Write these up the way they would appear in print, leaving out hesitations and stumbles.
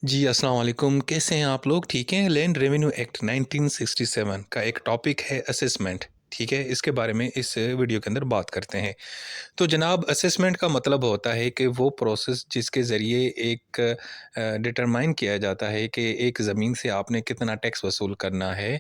जी, अस्सलाम वालेकुम। कैसे हैं आप लोग? ठीक हैं? लैंड रेवेन्यू एक्ट 1967 का एक टॉपिक है असेसमेंट, ठीक है? इसके बारे में इस वीडियो के अंदर बात करते हैं। तो जनाब असेसमेंट का मतलब होता है कि वो प्रोसेस जिसके ज़रिए एक डिटरमाइन किया जाता है कि एक ज़मीन से आपने कितना टैक्स वसूल करना है,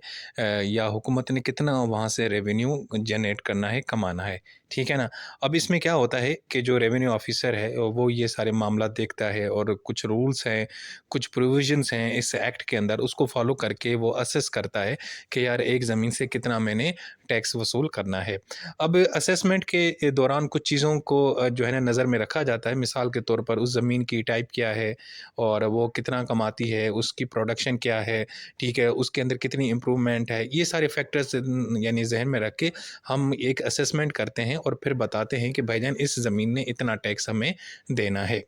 या हुकूमत ने कितना वहाँ से रेवेन्यू जनरेट करना है, कमाना है, ठीक है ना? अब इसमें क्या होता है कि जो रेवेन्यू ऑफ़िसर है वो ये सारे मामला देखता है और कुछ रूल्स हैं, कुछ प्रोविज़न्स हैं इस एक्ट के अंदर, उसको फ़ॉलो करके वो असेस करता है कि यार एक ज़मीन से कितना मैंने टैक्स वसूल करना है। अब असेसमेंट के दौरान कुछ चीज़ों को जो है ना नज़र में रखा जाता है। मिसाल के तौर पर उस ज़मीन की टाइप क्या है और वो कितना कमाती है, उसकी प्रोडक्शन क्या है, ठीक है? उसके अंदर कितनी इम्प्रूवमेंट है। ये सारे फैक्टर्स यानी ज़हन में रख के हम एक असेसमेंट करते हैं और फिर बताते हैं कि भाईजान इस ज़मीन ने इतना टैक्स हमें देना है।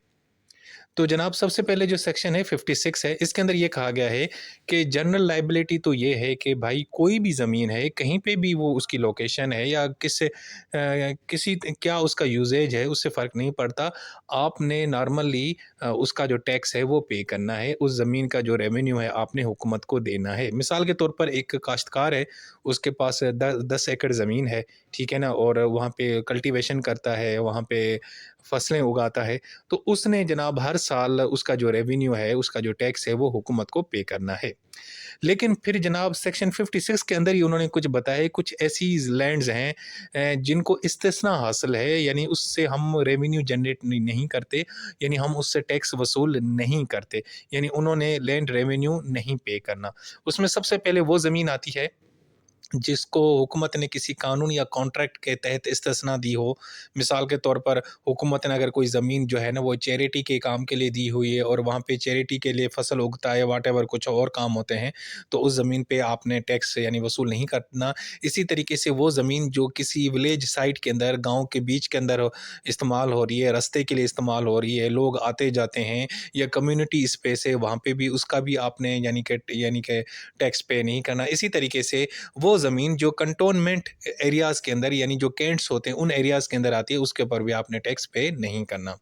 तो जनाब सबसे पहले जो सेक्शन है 56 है, इसके अंदर ये कहा गया है कि जनरल लायबिलिटी तो ये है कि भाई कोई भी ज़मीन है, कहीं पे भी वो उसकी लोकेशन है या किसी क्या उसका यूसेज है, उससे फ़र्क नहीं पड़ता। आपने नॉर्मली उसका जो टैक्स है वो पे करना है, उस ज़मीन का जो रेवेन्यू है आपने हुकूमत को देना है। मिसाल के तौर पर एक काश्तकार है, उसके पास द 10 एकड़ ज़मीन है, ठीक है ना? और वहाँ पे कल्टीवेशन करता है, वहाँ पे फसलें उगाता है। तो उसने जनाब हर साल उसका जो रेवेन्यू है, उसका जो टैक्स है, वो हुकूमत को पे करना है। लेकिन फिर जनाब सेक्शन 56 के अंदर ही उन्होंने कुछ बताया, कुछ ऐसी लैंड्स हैं जिनको इस्तिस्ना हासिल है, यानी उससे हम रेवेन्यू जनरेट नहीं करते, यानी हम उससे टैक्स वसूल नहीं करते, यानी उन्होंने लैंड रेवेन्यू नहीं पे करना। उसमें सबसे पहले वो ज़मीन आती है जिसको हुकूमत ने किसी कानून या कॉन्ट्रैक्ट के तहत इस्तिस्ना दी हो। मिसाल के तौर पर हुकूमत ने अगर कोई ज़मीन जो है ना वो चैरिटी के काम के लिए दी हुई है और वहाँ पे चैरिटी के लिए फ़सल उगता है, व्हाटएवर कुछ और काम होते हैं, तो उस ज़मीन पे आपने टैक्स यानी वसूल नहीं करना। इसी तरीके से वो ज़मीन जो किसी विलेज साइट के अंदर, गाँव के बीच के अंदर इस्तेमाल हो रही है, रास्ते के लिए इस्तेमाल हो रही है, लोग आते-जाते हैं या कम्युनिटी स्पेस है, वहाँ पे भी उसका भी आपने यानी कि टैक्स पे नहीं करना। इसी तरीके से वो ज़मीन जो कंटोनमेंट एरियाज़ के अंदर यानी जो कैंट्स होते हैं उन एरियाज़ के अंदर आती है, उसके ऊपर भी आपने टैक्स पे नहीं करना।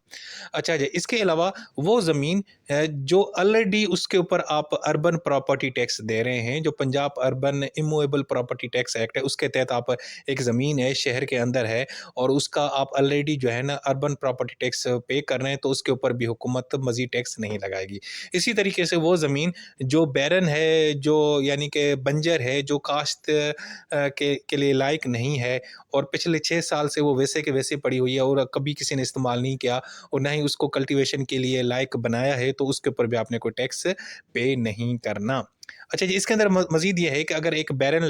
अच्छा जी, इसके अलावा वो ज़मीन जो ऑलरेडी उसके ऊपर आप अर्बन प्रॉपर्टी टैक्स दे रहे हैं, जो Punjab urban immovable property tax act है, उसके तहत आप एक ज़मीन है, शहर के अंदर है और उसका आप ऑलरेडी जो है ना अर्बन प्रॉपर्टी टैक्स पे कर रहे हैं, तो उसके ऊपर भी हुकूमत मज़ीद टैक्स नहीं लगाएगी। इसी तरीके से वो ज़मीन जो बैरन है, जो यानी कि बंजर है, जो काश्त के लिए लायक नहीं है और पिछले 6 साल से वो वैसे के वैसे पड़ी हुई है और कभी किसी ने इस्तेमाल नहीं किया और ना ही उसको कल्टीवेशन के लिए लायक बनाया है, तो उसके ऊपर भी आपने कोई टैक्स पे नहीं करना। अच्छा जी, इसके अंदर मज़ीद ये है कि अगर एक बैरन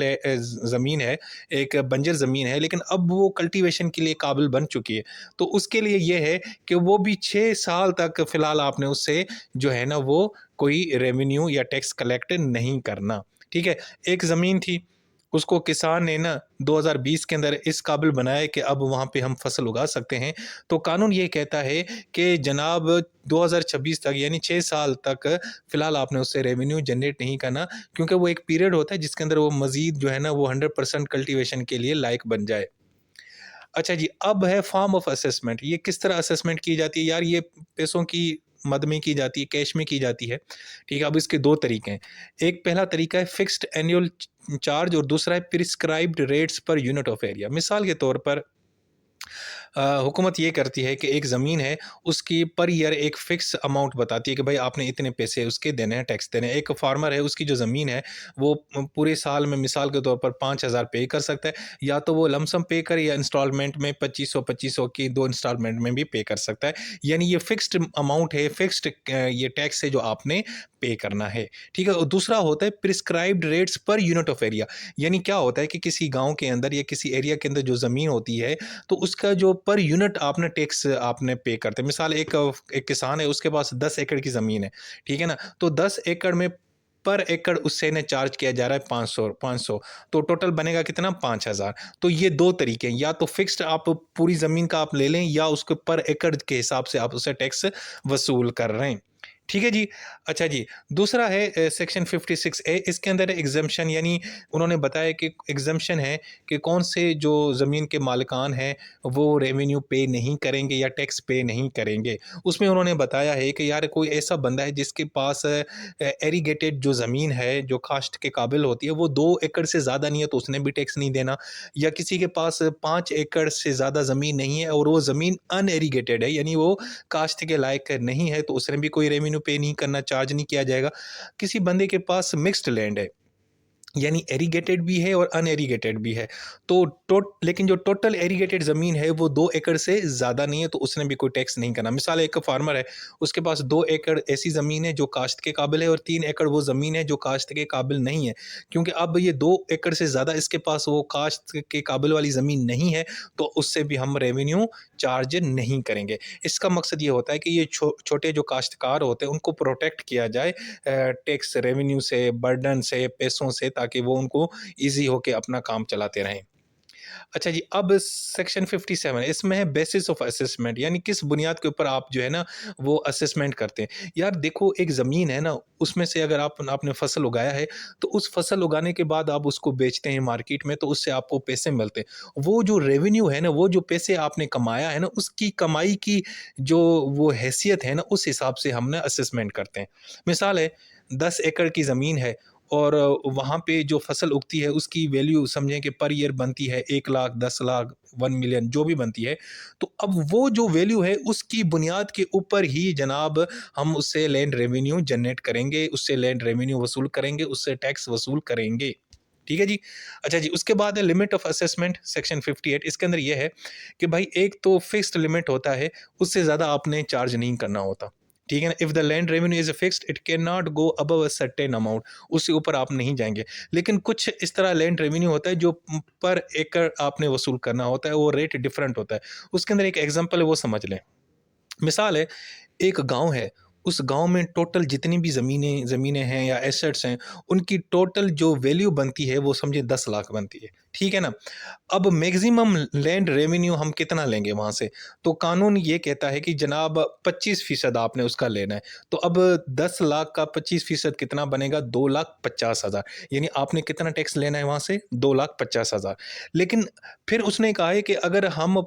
ज़मीन है, एक बंजर ज़मीन है, लेकिन अब वो कल्टीवेशन के लिए काबिल बन चुकी है, तो उसके लिए ये है कि वो भी 6 साल तक फ़िलहाल आपने उससे जो है ना वो कोई रेवेन्यू या टैक्स कलेक्ट नहीं करना, ठीक है? एक ज़मीन थी, उसको किसान ने ना 2020 के अंदर इस काबिल बनाया कि अब वहाँ पे हम फसल उगा सकते हैं। तो कानून ये कहता है कि जनाब 2026 तक यानी 6 साल तक फ़िलहाल आपने उससे रेवेन्यू जनरेट नहीं करना, क्योंकि वो एक पीरियड होता है जिसके अंदर वो मज़ीद जो है ना वो 100% कल्टीवेशन के लिए लायक बन जाए। अच्छा जी, अब है फॉर्म ऑफ असेसमेंट। ये किस तरह असेसमेंट की जाती है? यार ये पैसों की मद में की जाती है, कैश में की जाती है, ठीक है? अब इसके 2 तरीके हैं। एक पहला तरीका है फिक्स्ड एनुअल चार्ज और दूसरा है prescribed rates per unit of area. मिसाल के तौर पर हुकूमत ये करती है कि एक ज़मीन है, उसकी पर ईयर एक फ़िक्स अमाउंट बताती है कि भाई आपने इतने पैसे उसके देने हैं, टैक्स देने हैं। एक फार्मर है, उसकी जो ज़मीन है, वो पूरे साल में मिसाल के तौर पर 5,000 पे कर सकता है, या तो वो लमसम पे करे या इंस्टॉलमेंट में 2500-2500 की 2 इंस्टॉलमेंट में भी पे कर सकता है। यानी ये फ़िक्स्ड अमाउंट है, फ़िक्स्ड ये टैक्स है जो आपने पे करना है, ठीक है? और दूसरा होता है prescribed rates per unit of area. यानी क्या होता है कि किसी गाँव के अंदर या किसी एरिया के अंदर जो ज़मीन होती है, तो उसका जो पर यूनिट आपने टैक्स आपने पे करते हैं। मिसाल एक किसान है, उसके पास 10 एकड़ की ज़मीन है, ठीक है ना? तो 10 एकड़ में पर एकड़ उससे ना चार्ज किया जा रहा है 500 तो टोटल बनेगा कितना 5,000। तो ये 2 तरीके हैं, या तो फिक्स्ड आप पूरी ज़मीन का आप ले लें या उसके पर एकड़ के हिसाब से आप उससे टैक्स वसूल कर रहे हैं। ठीक है जी। अच्छा जी, दूसरा है सेक्शन 56 ए, इसके अंदर एग्ज़म्पशन, यानी उन्होंने बताया कि एग्ज़म्पशन है कि कौन से जो ज़मीन के मालिकान हैं, वो रेवेन्यू पे नहीं करेंगे या टैक्स पे नहीं करेंगे। उसमें उन्होंने बताया है कि यार कोई ऐसा बंदा है जिसके पास एरीगेटेड जो ज़मीन है, जो काश्त के काबिल होती है, वो 2 एकड़ से ज़्यादा नहीं है तो उसने भी टैक्स नहीं देना, या किसी के पास 5 एकड़ से ज़्यादा ज़मीन नहीं है और वो ज़मीन अनएरीगेटेड है, यानी वो काश्त के लायक नहीं है, तो उसने भी कोई रेवेन्यू पे नहीं करना, चार्ज नहीं किया जाएगा। किसी बंदे के पास मिक्स्ड लैंड है, यानी एरीगेटेड भी है और अनएरीगेटेड भी है, तो लेकिन जो टोटल एरीगेटेड ज़मीन है वो 2 एकड़ से ज़्यादा नहीं है, तो उसने भी कोई टैक्स नहीं करना। मिसाल, एक फार्मर है, उसके पास 2 एकड़ ऐसी ज़मीन है जो काश्त के काबिल है और 3 एकड़ वो ज़मीन है जो काश्त के काबिल नहीं है। क्योंकि अब ये 2 एकड़ से ज़्यादा इसके पास वो काश्त के काबिल वाली ज़मीन नहीं है, तो उससे भी हम रेवेन्यू चार्ज नहीं करेंगे। इसका मकसद ये होता है कि ये छोटे जो काश्तकार होते हैं उनको प्रोटेक्ट किया जाए टैक्स रेवेन्यू से, बर्डन से, पैसों से, ताकि वो उनको ईज़ी होके अपना काम चलाते रहें। अच्छा जी, अब सेक्शन 57 इसमें है बेसिस ऑफ असेसमेंट, यानी किस बुनियाद के ऊपर आप जो है ना वो असेसमेंट करते हैं। यार देखो, एक ज़मीन है ना, उसमें से अगर आपने फसल उगाया है, तो उस फसल उगाने के बाद आप उसको बेचते हैं मार्केट में, तो उससे आपको पैसे मिलते हैं। वो जो रेवेन्यू है ना, वो जो पैसे आपने कमाया है ना, उसकी कमाई की जो वो हैसियत है ना, उस हिसाब से हम ना असेसमेंट करते हैं। मिसाल है, 10 एकड़ की ज़मीन है और वहाँ पे जो फसल उगती है उसकी वैल्यू समझें कि पर ईयर बनती है 1 लाख, 10 लाख, 1 मिलियन जो भी बनती है। तो अब वो जो वैल्यू है उसकी बुनियाद के ऊपर ही जनाब हम उससे लैंड रेवेन्यू जनरेट करेंगे, उससे लैंड रेवेन्यू वसूल करेंगे, उससे टैक्स वसूल करेंगे। ठीक है जी। अच्छा जी, उसके बाद है लिमिट ऑफ असेसमेंट सेक्शन 58, इसके अंदर ये है कि भाई एक तो फिक्स्ड लिमिट होता है, उससे ज़्यादा आपने चार्ज नहीं करना होता। ठीक है ना? If the land revenue is fixed it can not go above a certain amount, उससे ऊपर आप नहीं जाएँगे। लेकिन कुछ इस तरह लैंड रेवेन्यू होता है जो पर एकड़ आपने वसूल करना होता है, वो रेट डिफरेंट होता है। उसके अंदर एक एग्ज़ाम्पल है, वो समझ लें। मिसाल है, एक गाँव है, उस गाँव में टोटल जितनी भी ज़मीनें ज़मीनें हैं या एसेट्स हैं, उनकी टोटल जो वैल्यू बनती है वो समझिए 10 लाख बनती है, ठीक है ना? अब मैक्सिमम लैंड रेवेन्यू हम कितना लेंगे वहाँ से? तो कानून ये कहता है कि जनाब 25% आपने उसका लेना है। तो अब 10 लाख का 25% कितना बनेगा? 2,50,000, यानी आपने कितना टैक्स लेना है वहाँ से? 2,50,000। लेकिन फिर उसने कहा है कि अगर हम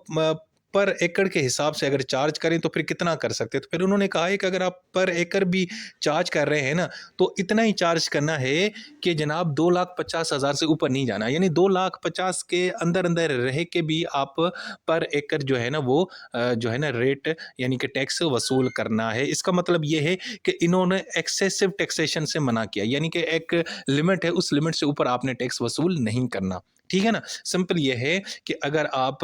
पर एकड़ के हिसाब से अगर चार्ज करें तो फिर कितना कर सकते हैं? तो फिर उन्होंने कहा है कि अगर आप पर एकड़ भी चार्ज कर रहे हैं ना, तो इतना ही चार्ज करना है कि जनाब 2,50,000 से ऊपर नहीं जाना। यानी 2,50,000 के अंदर-अंदर रह के भी आप पर एकड़ जो है ना वो जो है ना रेट, यानी कि टैक्स वसूल करना है। इसका मतलब ये है कि इन्होंने एक्सेसिव टैक्सेशन से मना किया, यानी कि एक लिमिट है, उस लिमिट से ऊपर आपने टैक्स वसूल नहीं करना। ठीक है ना? सिंपल ये है कि अगर आप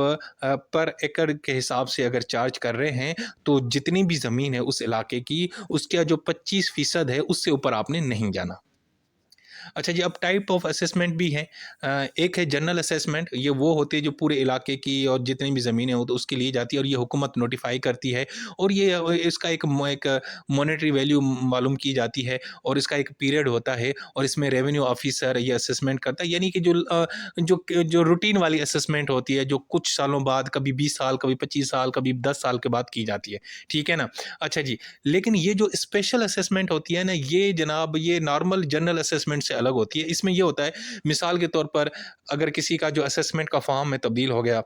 पर एकड़ के हिसाब से अगर चार्ज कर रहे हैं, तो जितनी भी ज़मीन है उस इलाके की, उसका जो 25% है, उससे ऊपर आपने नहीं जाना। अच्छा जी, अब टाइप ऑफ असेसमेंट भी हैं। एक है जनरल असेसमेंट, ये वो होती है जो पूरे इलाके की और जितनी भी ज़मीनें हो तो उसके लिए जाती है और ये हुकूमत नोटिफ़ाई करती है और ये इसका एक मॉनेटरी वैल्यू मालूम की जाती है और इसका एक पीरियड होता है और इसमें रेवेन्यू ऑफिसर ये असेसमेंट करता है, यानी कि जो रूटीन वाली असेसमेंट होती है, जो कुछ सालों बाद, कभी 20 साल, कभी 25 साल, कभी 10 साल के बाद की जाती है। ठीक है ना? अच्छा जी, लेकिन ये जो स्पेशल असेसमेंट होती है ना, ये जनाब ये नॉर्मल जनरल असेसमेंट से अलग होती है। इसमें ये होता है, मिसाल के तौर पर अगर किसी का जो असेसमेंट का फॉर्म में तब्दील हो गया,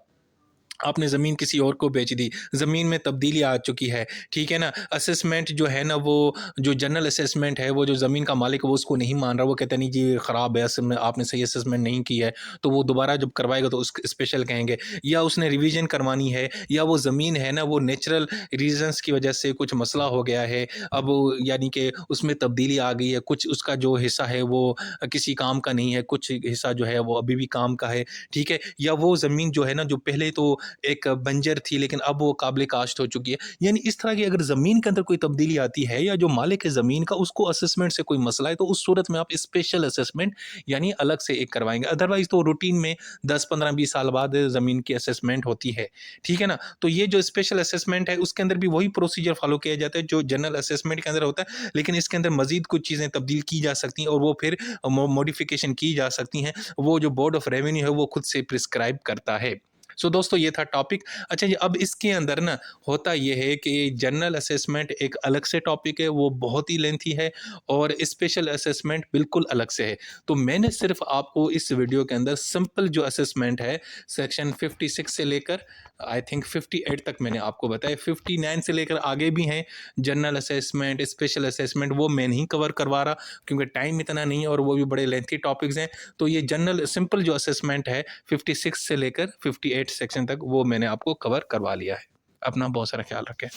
आपने ज़मीन किसी और को बेच दी, ज़मीन में तब्दीली आ चुकी है, ठीक है ना? असेसमेंट जो है ना वो जो जनरल असेसमेंट है, वो जो ज़मीन का मालिक है वो उसको नहीं मान रहा, वो कहता है नहीं जी ये ख़राब है, असल में आपने सही असेसमेंट नहीं की है, तो वो दोबारा जब करवाएगा तो उसको स्पेशल कहेंगे। या उसने रिवीजन करवानी है, या वो ज़मीन है ना वो नेचुरल रीज़न्स की वजह से कुछ मसला हो गया है, अब यानी कि उसमें तब्दीली आ गई है, कुछ उसका जो हिस्सा है वो किसी काम का नहीं है, कुछ हिस्सा जो है वो अभी भी काम का है, ठीक है? या वो ज़मीन जो है ना जो पहले तो एक बंजर थी लेकिन अब वो काबिल काश्त हो चुकी है। यानी इस तरह की अगर ज़मीन के अंदर कोई तब्दीली आती है या जो मालिक है ज़मीन का उसको असेसमेंट से कोई मसला है, तो उस सूरत में आप स्पेशल असेसमेंट यानी अलग से एक करवाएँगे। अदरवाइज़ तो रूटीन में 10, 15, 20 साल बाद ज़मीन की असेसमेंट होती है। ठीक है ना? तो ये जो स्पेशल असेसमेंट है उसके अंदर भी वही प्रोसीजर फ़ॉलो किया जाता है जो जनरल असेसमेंट के अंदर होता है, लेकिन इसके अंदर मज़ीद कुछ चीज़ें तब्दील की जा सकती हैं और वो फिर मॉडिफ़िकेशन की जा सकती हैं। वो जो बोर्ड ऑफ रेवेन्यू है वो खुद से प्रिस्क्राइब करता है। सो दोस्तों ये था टॉपिक। अच्छा जी, अब इसके अंदर ना होता ये है कि जनरल असेसमेंट एक अलग से टॉपिक है, वो बहुत ही लेंथी है, और स्पेशल असेसमेंट बिल्कुल अलग से है। तो मैंने सिर्फ आपको इस वीडियो के अंदर सिंपल जो असेसमेंट है सेक्शन 56 से लेकर आई थिंक 58 तक मैंने आपको बताया, 59 से लेकर आगे भी हैं जनरल असेसमेंट, स्पेशल असेसमेंट, वो मैं नहीं कवर करवा रहा क्योंकि टाइम इतना नहीं है और वो भी बड़े लेंथी टॉपिक्स हैं। तो ये जनरल सिंपल जो असेसमेंट है 56 से लेकर 58 सेक्शन तक वो मैंने आपको कवर करवा लिया है। अपना बहुत सारा ख्याल रखें।